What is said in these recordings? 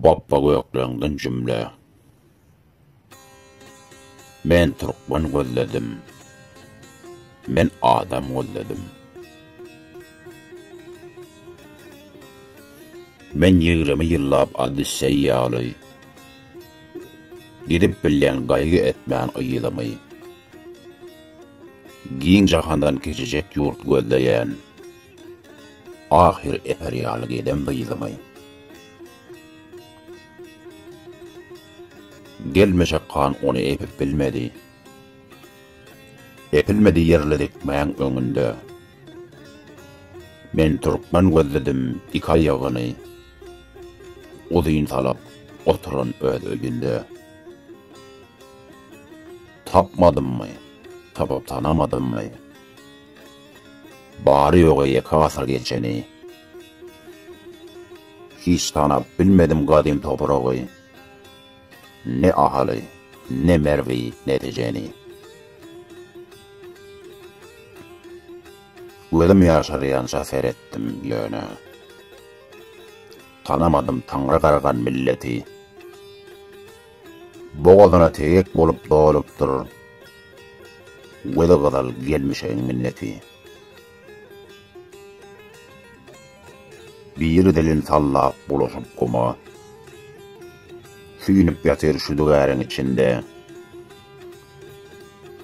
Bappa göklerden cümle. Men Türkmen gözledim. Men adam gözledim. Men 20 yıllap adı seyyalı. Gidip bilen gaygı etmeyen ıyılamayı. Giyin jahandan geçecek yurt gözleyen. Ahir eperyalı gidem ıyılamayı. Gelmeşe kan onu epip bilmedi. Epilmedi yerledik men önünde. Men Türkmen gözledim iki ayağını. Odayın talap oturan öd ögünde. Tapmadım mı? Tapıp tanamadım mı? Bari yoga yakasar geçeni. Hiç tanap bilmedim kadim toprağı. Ne ahalı, ne mervi, ne teceni. Ölüm yaşarayan zafer ettim yöne. Tanamadım Tanrı karagan milleti. Boğazına tek bolup doğuluptur. Öde kadar gelmişen milleti. Bir dilin sallap buluşup kuma. Süyünüp yatır şu duvarın içinde.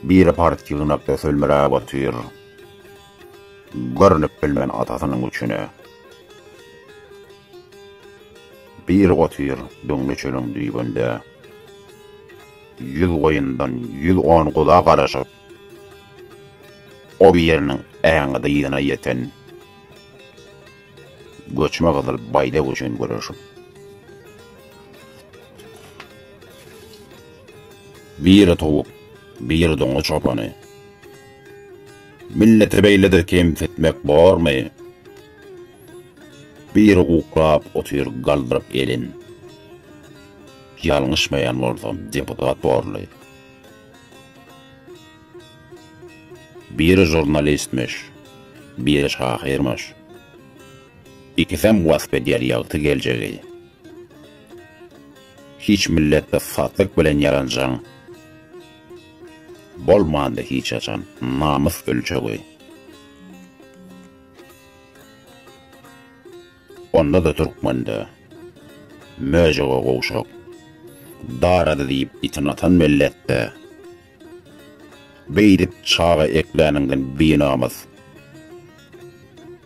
Bir part yığınak da sölmere batır. Görünüp bilmen atasının uçuna. Bir otur dönlü çölün düğünde. 100 koyundan 110 kulağa karışıp. O bir yerinin ayağına dayına yeten. Göçme kadar bayda uçun görüşüp. Bir tavuk, bir donu çobanı. Milleti beyledir kemfetmek var mı? Bir ukrap otur kaldırıp elin. Yanlışmayan oldum deputat varlı. Bir jurnalistmiş, bir şahirmiş. İkisem vasfeder yağıtı geleceği. Hiç millette fatlık bilen yarancan. Bolmandı hiç açan namus ölçeği. Onda da Türkmen'de möceğe koğuşak. Daradı deyip itin atan millette. Beydip çağı ekleninden bir namus.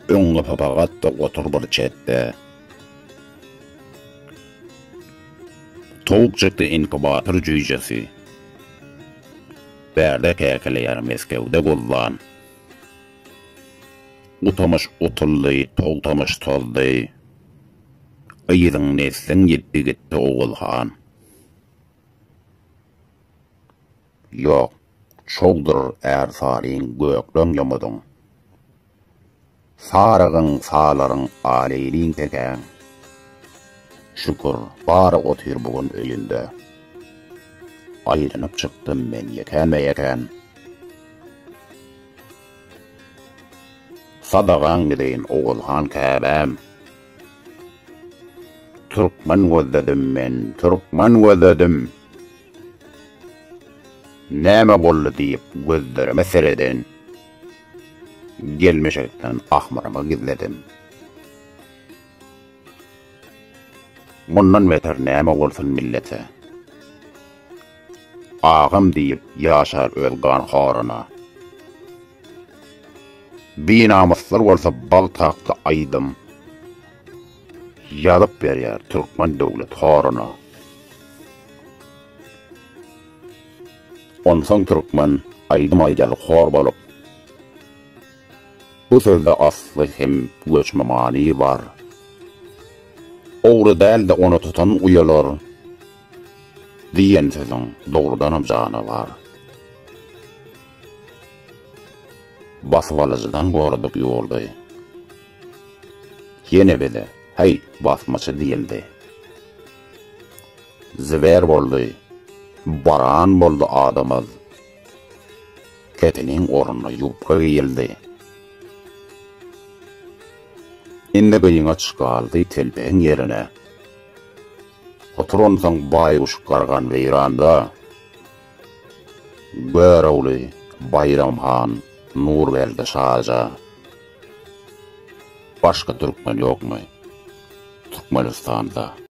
Önge papagat da otur bir çette. Tavuk çıktı inkubatör cüycesi. Berde kekeleyer meskevde kullan. Utamış utuldu, toltamış toldu. Iyidin neslin gitti gitti oğulhan. Yok, çoğdur er salin göklön yamudun. Sarığın sağların aleyliğin teken. Şükür bari otur bugün öyünde. Ayrınıp çıktım ben yeken ve yeken. Sadagan gideyin oğulhan kâbem. Türkmen gözledim ben, Türkmen gözledim. Näme bollu deyip gözlerime seredin. Gelmeşekten ahmarıma gizledim. Bundan beter näme bolsun millete. Ağam deyip yaşar ölgan horuna. Bir namuslar olsa bal taktı aydım. Yadıp berýär Türkmen döwlet horuna. Onsoň Türkmen aydım ayjaly hor bolup. Bu sözde asly hem göçme many bar. Ogry däl de onu tutan uyalar. Diyen sözün doğrudanam jana var. Basvalıcıdan gordup yoldu. Yine bile, hey basmaçı değildi. Zver boldu, baran boldu adamız. Ketinin oruna yupka giyildi. Indi gıyına çıkaldı telpeğin yerine. Oturonsaň baýguş gargan weýranda, Görawly, Bayramhan, Nurberde Şaja. Başga türkmen ýokmy Türkmenistanda?